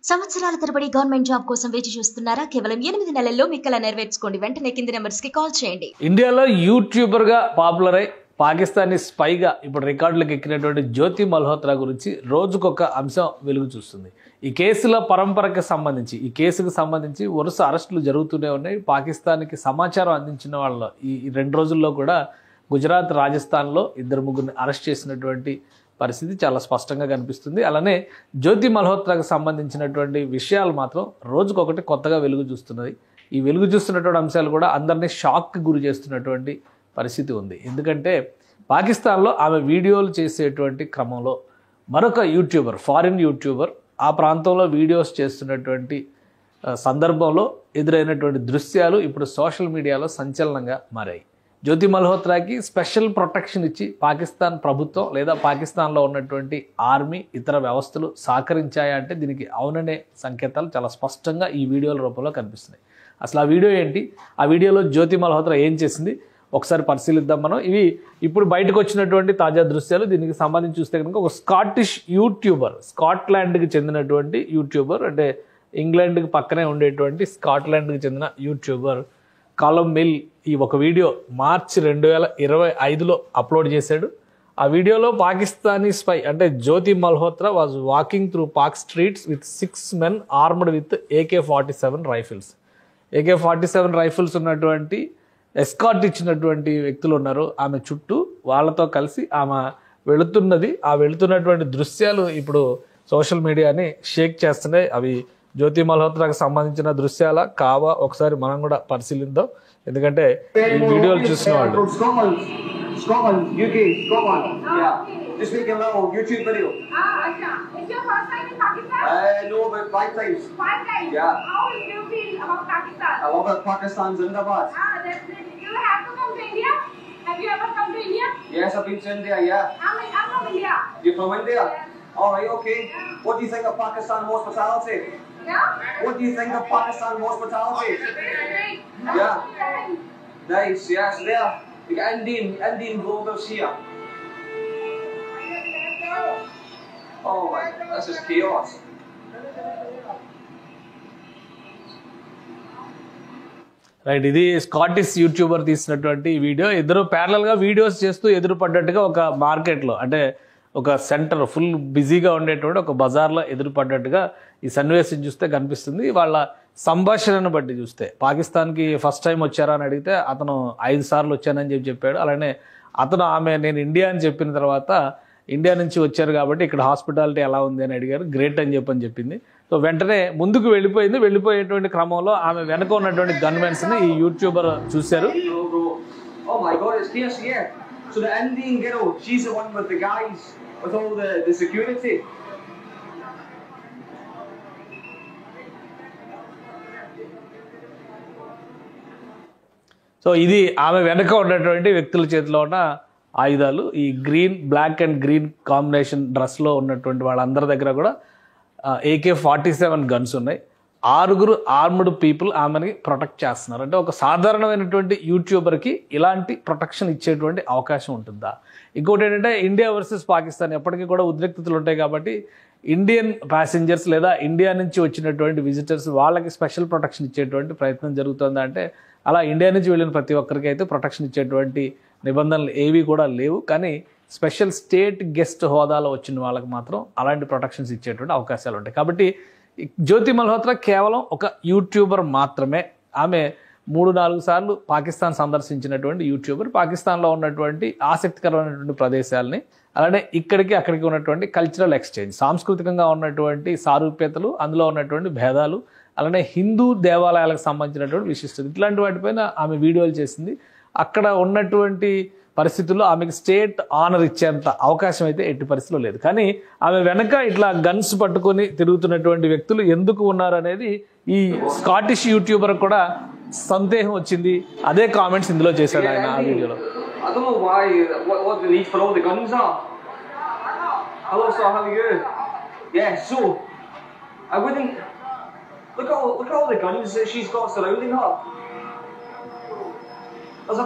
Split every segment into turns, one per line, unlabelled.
సంవత్సరాల తరబడి government job కోసం వేచి చూస్తున్నారా? కేవలం 8 నెలల్లో మీ కల నెరవేర్చుకోండి. వెంటనే కింది నెంబర్స్ కి కాల్ చేయండి.
ఇండియాలో యూట్యూబర్ గా పాపులర్ అయి పాకిస్తానీ స్పైగా ఇప్పుడు రికార్డులకు ఎక్కినటువంటి జ్యోతి మల్హోత్రా గురించి రోజుకొక అంశం వెలుగు చూస్తుంది. ఈ కేసుల పరంపరకి సంబంధించి ఈ కేసుకు సంబంధించి వరుస అరెస్టులు జరుగుతూనే ఉన్నాయి. పాకిస్తాన్కి సమాచారం అందించిన వాళ్ళ ఈ 2 రోజుల్లో కూడా గుజరాత్, రాజస్థాన్లో 2-3 అరెస్ట్ చేసినటువంటి పరిస్థితి చాలా స్పష్టంగా కనిపిస్తుంది. అలానే జ్యోతి మల్హోత్రాకు సంబంధించినటువంటి విషయాలు మాత్రం రోజుకొకటి కొత్తగా వెలుగు చూస్తున్నది. ఈ వెలుగు చూస్తున్నటువంటి అంశాలు కూడా అందరినీ షాక్కి గురి చేస్తున్నటువంటి పరిస్థితి ఉంది. ఎందుకంటే పాకిస్తాన్లో ఆమె వీడియోలు చేసేటువంటి క్రమంలో మరొక యూట్యూబర్, ఫారిన్ యూట్యూబర్ ఆ ప్రాంతంలో వీడియోస్ చేస్తున్నటువంటి సందర్భంలో ఎదురైనటువంటి దృశ్యాలు ఇప్పుడు సోషల్ మీడియాలో సంచలనంగా మారాయి. జ్యోతి మల్హోత్రాకి స్పెషల్ ప్రొటెక్షన్ ఇచ్చి పాకిస్తాన్ ప్రభుత్వం లేదా పాకిస్తాన్లో ఉన్నటువంటి ఆర్మీ ఇతర వ్యవస్థలు సహకరించాయా అంటే దీనికి అవుననే సంకేతాలు చాలా స్పష్టంగా ఈ వీడియోల రూపంలో కనిపిస్తున్నాయి. అసలు ఆ వీడియో ఏంటి, ఆ వీడియోలో జ్యోతి మల్హోత్రా ఏం చేసింది ఒకసారి పరిశీలిద్దాం మనం. ఇవి ఇప్పుడు బయటకు వచ్చినటువంటి తాజా దృశ్యాలు. దీనికి సంబంధించి చూస్తే కనుక ఒక స్కాటిష్ యూట్యూబర్, స్కాట్లాండ్కి చెందినటువంటి యూట్యూబర్, అంటే ఇంగ్లాండ్కి పక్కనే ఉండేటువంటి స్కాట్లాండ్కి చెందిన యూట్యూబర్ కాలమ్ మిల్ ఈ ఒక వీడియో మార్చి 2025లో అప్లోడ్ చేశాడు. ఆ వీడియోలో పాకిస్తానీ స్పై అంటే Jyoti Malhotra was walking through Pak streets with 6 men armed with AK-47 rifles. AK-47 rifles ఉన్నటువంటి ఎస్కార్ట్ ఇచ్చినటువంటి వ్యక్తులు ఉన్నారు ఆమె చుట్టూ. వాళ్ళతో కలిసి ఆమె వెళుతున్నటువంటి దృశ్యాలు ఇప్పుడు సోషల్ మీడియాని షేక్ చేస్తున్నాయి. అవి జ్యోతి మల్హోత్రాకు సంబంధించిన దృశ్యాల కావా ఒకసారి మనం కూడా పరిశీలిద్దాం. ఎందుకంటే ఈ వీడియోలు చూసిన వాళ్ళు
Scotland, UK, Scotland. Yeah. Just making a little YouTube video.
It's your first time in Pakistan?
No, about 5 times.
5 times?
Yeah.
How do you feel about Pakistan?
I love it. Pakistan's Zindabad.
That's it. You have to come to India? Have you ever come to India?
Yes, I've been to India, yeah.
I'm from India.
You're from India?
Yeah.
Alright, okay. What do you think of Pakistan hospitality?
Yeah?
What do you think of Pakistan hospitality?
Great.
Yeah. Nice, yes, there. You got Indian vloggers here. Oh my, this is chaos.
Right, ఇది Scottish YouTuber తీసినటువంటి video. ఇద్దరు ప్యారలల్గా videos చేస్తూ ఎదురుపడ్డట్టుగా ఒక మార్కెట్లో, అంటే ఒక centre full బిజీగా ఉండేటువంటి ఒక బజార్లో ఎదురుపడ్డట్టుగా ఈ సన్నివేశం చూస్తే కనిపిస్తుంది. వాళ్ళ సంభాషణను బట్టి చూస్తే పాకిస్తాన్కి ఫస్ట్ టైం వచ్చారా అని అడిగితే అతను 5 సార్లు వచ్చానని చెప్పాడు. అలానే అతను నేను ఇండియా అని చెప్పిన తర్వాత ఇండియా నుంచి వచ్చారు కాబట్టి ఇక్కడ హాస్పిటాలిటీ ఎలా ఉంది అని అడిగారు. గ్రేట్ అని చెప్పింది. సో వెంటనే ముందుకు వెళ్ళిపోయేటువంటి క్రమంలో ఆమె వెనక ఉన్నటువంటి గన్మెన్స్ని ఈ యూట్యూబర్ చూశారు.
Oh my god, it's chaos here. So the Indian girl, she's the one with the guys, with all the security.
So ఇది ఆమె వెనక ఉన్నటువంటి వ్యక్తుల చేతిలో ఉన్న ఆయుధాలు. ఈ బ్లాక్ అండ్ గ్రీన్ కాంబినేషన్ డ్రెస్లో ఉన్నటువంటి వాళ్ళందరి దగ్గర కూడా AK-47 గన్స్ ఉన్నాయి. 6 ఆర్మ్డ్ పీపుల్ ఆమెని ప్రొటెక్ట్ చేస్తున్నారు. అంటే ఒక సాధారణమైనటువంటి యూట్యూబర్కి ఇలాంటి ప్రొటెక్షన్ ఇచ్చేటువంటి అవకాశం ఉంటుందా? ఇంకోటి ఏంటంటే ఇండియా వర్సెస్ పాకిస్తాన్ ఎప్పటికీ కూడా ఉద్రిక్తతలు ఉంటాయి కాబట్టి ఇండియన్ ప్యాసింజర్స్ లేదా ఇండియా నుంచి వచ్చినటువంటి విజిటర్స్ వాళ్ళకి స్పెషల్ ప్రొటెక్షన్ ఇచ్చేటువంటి ప్రయత్నం జరుగుతుందా అంటే అలా ఇండియా నుంచి వెళ్ళిన ప్రతి ఒక్కరికి అయితే ప్రొటెక్షన్ ఇచ్చేటువంటి నిబంధనలు ఏవి కూడా లేవు. కానీ స్పెషల్ స్టేట్ గెస్ట్ హోదాలో వచ్చిన వాళ్ళకి మాత్రం అలాంటి ప్రొటెక్షన్స్ ఇచ్చేటువంటి అవకాశాలు ఉంటాయి. కాబట్టి జ్యోతి మల్హోత్రా కేవలం ఒక యూట్యూబర్ మాత్రమే. ఆమె 3-4 సార్లు పాకిస్తాన్ సందర్శించినటువంటి యూట్యూబర్. పాకిస్తాన్లో ఉన్నటువంటి ఆసక్తికరమైనటువంటి ప్రదేశాలని, అలానే అక్కడికి ఉన్నటువంటి కల్చరల్ ఎక్స్చేంజ్, సాంస్కృతికంగా ఉన్నటువంటి సారూప్యతలు, అందులో ఉన్నటువంటి భేదాలు, అలానే హిందూ దేవాలయాలకు సంబంధించినటువంటి విశిష్టత, ఇట్లాంటి వాటిపైన ఆమె వీడియోలు చేసింది. అక్కడ ఉన్నటువంటి పరిస్థితుల్లో ఆమెకు స్టేట్ ఆనర్ ఇచ్చేంత అవకాశం అయితే ఎట్టి పరిస్థితిలో లేదు. కానీ ఆమె వెనక ఇట్లా గన్స్ పట్టుకొని తిరుగుతున్నటువంటి వ్యక్తులు ఎందుకు ఉన్నారనేది ఈ స్కాటిష్ యూట్యూబర్ కూడా సందేహం వచ్చింది. అదే కామెంట్స్ ఇందులో చేశాడు ఆయన ఆ వీడియోలో.
I don't know why, what the need for all the guns are. Hello sir, how are you? Yeah, so I wouldn't look at all the guns that she's got surrounding her. There's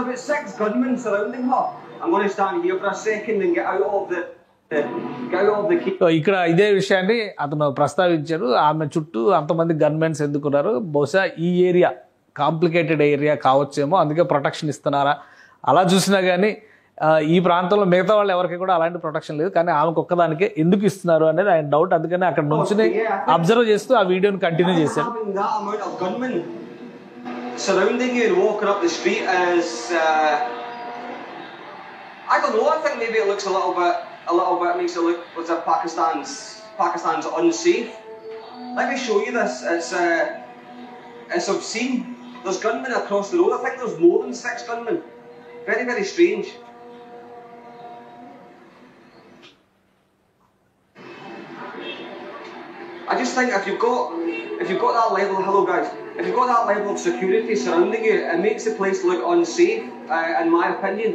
about 6 gunmen surrounding her. I'm going to stand here for a second and get out of the Get out of the key.
So ఇక్కడ ఇదే విషయాన్ని అతను ప్రస్తావించారు. ఆమె చుట్టూ అంతమంది gunmen ఎందుకున్నారు, బహుశా ఈ ఏరియా కాంప్లికేటెడ్ ఏరియా కావచ్చేమో, అందుకే ప్రొటెక్షన్ ఇస్తున్నారా. అలా చూసినా కానీ ఈ ప్రాంతంలో మిగతా వాళ్ళు ఎవరికి కూడా అలాంటి ప్రొటెక్షన్ లేదు, కానీ ఆమెకు ఒక్కదానికే ఎందుకు ఇస్తున్నారు అనేది ఆయన డౌట్. అందుకని అక్కడ నుంచి అబ్జర్వ్ చేస్తూ ఆ వీడియోని కంటిన్యూ చేశారు.
Having that amount of gunmen surrounding you and walking up the street is, I don't know. I think maybe it looks a little bit makes it look as if Pakistan's unsafe. Let me show you this. It's obscene. There's gunmen across the road. I think there's more than 6 gunmen. Very, very strange. I just think if you've got that level, hello guys, if you've got that level of security surrounding you, it makes the place look unsafe, in my opinion.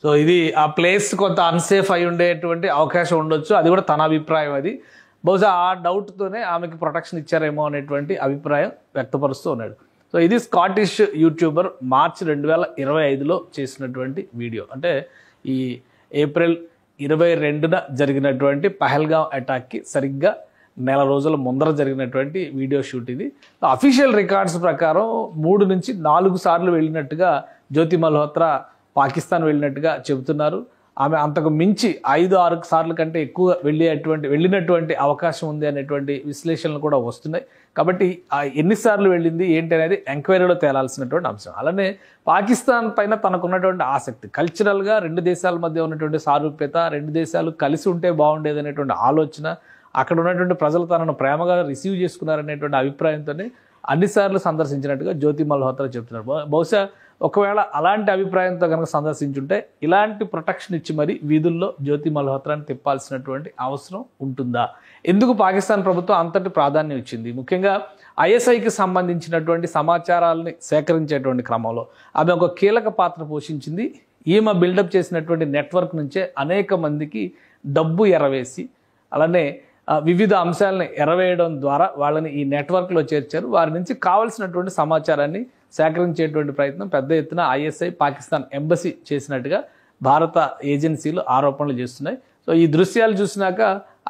So ఇది ఆ place కొంత unsafe అయి ఉండేటువంటి అవకాశం ఉండొచ్చు, అది కూడా తన అభిప్రాయం. అది బహుశా ఆ డౌట్తోనే ఆమెకి ప్రొటెక్షన్ ఇచ్చారేమో అనేటువంటి అభిప్రాయం వ్యక్తపరుస్తూ ఉన్నాడు. సో ఇది స్కాటిష్ యూట్యూబర్ మార్చి 2025లో చేసినటువంటి వీడియో. అంటే ఈ ఏప్రిల్ 22న జరిగినటువంటి పహల్గాం అటాక్కి సరిగ్గా నెల రోజుల ముందర జరిగినటువంటి వీడియో షూట్ ఇది. అఫీషియల్ రికార్డ్స్ ప్రకారం 3 నుంచి 4 సార్లు వెళ్ళినట్టుగా జ్యోతి మల్హోత్రా పాకిస్తాన్ వెళ్ళినట్టుగా చెబుతున్నారు. ఆమె అంతకు మించి 5-6 సార్లు కంటే ఎక్కువ వెళ్ళినటువంటి అవకాశం ఉంది అనేటువంటి విశ్లేషణలు కూడా వస్తున్నాయి. కాబట్టి ఎన్నిసార్లు వెళ్ళింది ఏంటి అనేది ఎంక్వైరీలో తేలాల్సినటువంటి అంశం. అలానే పాకిస్తాన్ పైన తనకున్నటువంటి ఆసక్తి, కల్చరల్గా 2 దేశాల మధ్య ఉన్నటువంటి సారూప్యత, 2 దేశాలు కలిసి ఉంటే బాగుండేది అనేటువంటి ఆలోచన, అక్కడ ఉన్నటువంటి ప్రజలు తనను ప్రేమగా రిసీవ్ చేసుకున్నారనేటువంటి అభిప్రాయంతోనే అన్నిసార్లు సందర్శించినట్టుగా జ్యోతి మల్హోత్రా చెప్తున్నారు. బహుశా ఒకవేళ అలాంటి అభిప్రాయంతో కనుక సందర్శించుంటే ఇలాంటి ప్రొటెక్షన్ ఇచ్చి మరి వీధుల్లో జ్యోతి మల్హోత్రాని తిప్పాల్సినటువంటి అవసరం ఉంటుందా? ఎందుకు పాకిస్తాన్ ప్రభుత్వం అంతటి ప్రాధాన్యం ఇచ్చింది? ముఖ్యంగా ఐఎస్ఐకి సంబంధించినటువంటి సమాచారాలని సేకరించేటువంటి క్రమంలో ఆమె ఒక కీలక పాత్ర పోషించింది. ఈమె బిల్డప్ చేసినటువంటి నెట్వర్క్ నుంచే అనేక మందికి డబ్బు ఎరవేసి, అలానే వివిధ అంశాలని ఎరవేయడం ద్వారా వాళ్ళని ఈ నెట్వర్క్లో చేర్చారు. వారి నుంచి కావలసినటువంటి సమాచారాన్ని సేకరించేటువంటి ప్రయత్నం పెద్ద ఎత్తున ఐఎస్ఐ పాకిస్తాన్ ఎంబసీ చేసినట్టుగా భారత ఏజెన్సీలు ఆరోపణలు చేస్తున్నాయి. సో ఈ దృశ్యాలు చూసినాక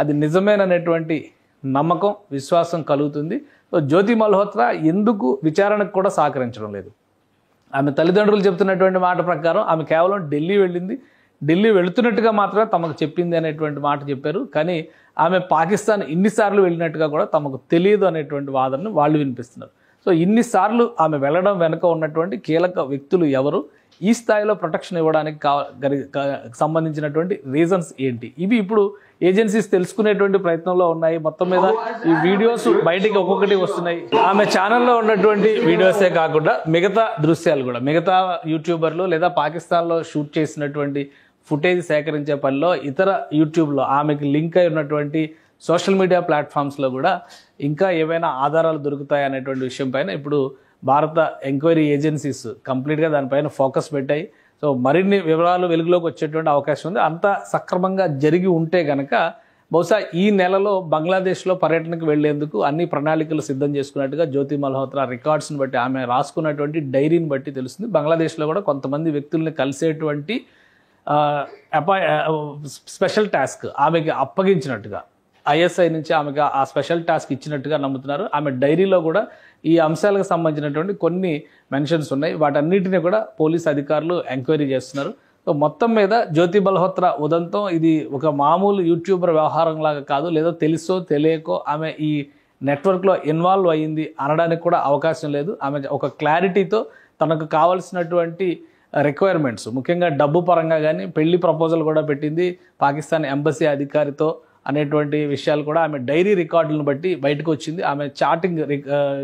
అది నిజమేననేటువంటి నమ్మకం, విశ్వాసం కలుగుతుంది. సో జ్యోతి మల్హోత్రా ఎందుకు విచారణకు కూడా సహకరించడం లేదు? ఆమె తల్లిదండ్రులు చెప్తున్నటువంటి మాట ప్రకారం ఆమె కేవలం ఢిల్లీ వెళ్ళింది, ఢిల్లీ వెళుతున్నట్టుగా మాత్రమే తమకు చెప్పింది అనేటువంటి మాట చెప్పారు. కానీ ఆమె పాకిస్తాన్ ఇన్నిసార్లు వెళ్ళినట్టుగా కూడా తమకు తెలియదు అనేటువంటి వాదనను వాళ్ళు వినిపిస్తున్నారు. సో ఇన్నిసార్లు ఆమె వెళ్ళడం వెనుక ఉన్నటువంటి కీలక వ్యక్తులు ఎవరు, ఈ స్థాయిలో ప్రొటెక్షన్ ఇవ్వడానికి సంబంధించినటువంటి రీజన్స్ ఏంటి, ఇవి ఇప్పుడు ఏజెన్సీస్ తెలుసుకునేటువంటి ప్రయత్నంలో ఉన్నాయి. మొత్తం మీద ఈ వీడియోస్ బయటికి ఒక్కొక్కటి వస్తున్నాయి. ఆమె ఛానల్లో ఉన్నటువంటి వీడియోసే కాకుండా మిగతా దృశ్యాలు కూడా మిగతా యూట్యూబర్లు లేదా పాకిస్తాన్లో షూట్ చేసినటువంటి ఫుటేజ్ సేకరించే పనిలో ఇతర యూట్యూబ్లో ఆమెకి లింక్ అయి ఉన్నటువంటి సోషల్ మీడియా ప్లాట్ఫామ్స్లో కూడా ఇంకా ఏవైనా ఆధారాలు దొరుకుతాయి అనేటువంటి విషయం పైన ఇప్పుడు భారత ఎంక్వైరీ ఏజెన్సీస్ కంప్లీట్గా దానిపైన ఫోకస్ పెట్టాయి. సో మరిన్ని వివరాలు వెలుగులోకి వచ్చేటువంటి అవకాశం ఉంది. అంతా సక్రమంగా జరిగి ఉంటే గనక బహుశా ఈ నెలలో బంగ్లాదేశ్లో పర్యటనకు వెళ్లేందుకు అన్ని ప్రణాళికలు సిద్ధం చేసుకున్నట్టుగా జ్యోతి మల్హోత్రా రికార్డ్స్ని బట్టి, ఆమె రాసుకున్నటువంటి డైరీని బట్టి తెలుస్తుంది. బంగ్లాదేశ్లో కూడా కొంతమంది వ్యక్తుల్ని కలిసేటువంటి స్పెషల్ టాస్క్ ఆమెకి అప్పగించినట్టుగా, ఐఎస్ఐ నుంచి ఆమెకు ఆ స్పెషల్ టాస్క్ ఇచ్చినట్టుగా నమ్ముతున్నారు. ఆమె డైరీలో కూడా ఈ అంశాలకు సంబంధించినటువంటి కొన్ని మెన్షన్స్ ఉన్నాయి. వాటన్నిటిని కూడా పోలీస్ అధికారులు ఎంక్వైరీ చేస్తున్నారు. సో మొత్తం మీద జ్యోతి మల్హోత్రా ఉదంతం ఇది ఒక మామూలు యూట్యూబర్ వ్యవహారం లాగా కాదు, లేదా తెలుసో తెలియకో ఆమె ఈ నెట్వర్క్లో ఇన్వాల్వ్ అయ్యింది అనడానికి కూడా అవకాశం లేదు. ఆమె ఒక క్లారిటీతో తనకు కావాల్సినటువంటి రిక్వైర్మెంట్స్, ముఖ్యంగా డబ్బు పరంగా కానీ పెళ్లి ప్రపోజల్ కూడా పెట్టింది పాకిస్తాన్ ఎంబసీ అధికారితో అనేటువంటి విషయాలు కూడా ఆమె డైరీ రికార్డులను బట్టి బయటకు వచ్చింది. ఆమె చాటింగ్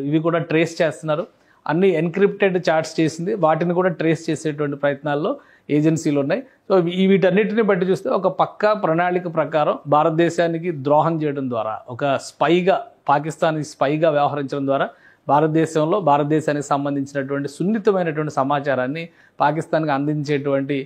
ఇవి కూడా ట్రేస్ చేస్తున్నారు. అన్ని ఎన్క్రిప్టెడ్ చాట్స్ చేసింది, వాటిని కూడా ట్రేస్ చేసేటువంటి ప్రయత్నాల్లో ఏజెన్సీలు ఉన్నాయి. సో వీటన్నిటిని బట్టి చూస్తే ఒక పక్కా ప్రణాళిక ప్రకారం భారతదేశానికి ద్రోహం చేయడం ద్వారా, ఒక స్పైగా పాకిస్తాన్ స్పైగా వ్యవహరించడం ద్వారా భారతదేశానికి సంబంధించినటువంటి సున్నితమైనటువంటి సమాచారాన్ని పాకిస్తాన్కి అందించేటువంటి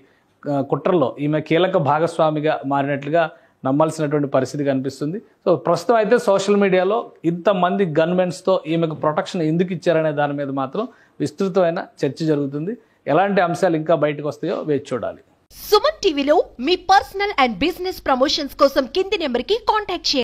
కుట్రలో ఈమె కీలక భాగస్వామిగా మారినట్లుగా నమ్మాల్సినటువంటి పరిస్థితి కనిపిస్తుంది. సో ప్రస్తుతం అయితే సోషల్ మీడియాలో ఇంతమంది గన్మెన్స్తో ఈమెకు ప్రొటెక్షన్ ఎందుకు ఇచ్చారనే దాని మీద మాత్రం విస్తృతమైన చర్చ జరుగుతుంది. ఎలాంటి అంశాలు ఇంకా బయటకు వస్తాయో వేచి చూడాలి.
సుమన్ టీవీలో మీ పర్సనల్ అండ్ బిజినెస్ ప్రమోషన్స్ కోసం కింది నెంబర్కి కాంటాక్ట్ చేయండి.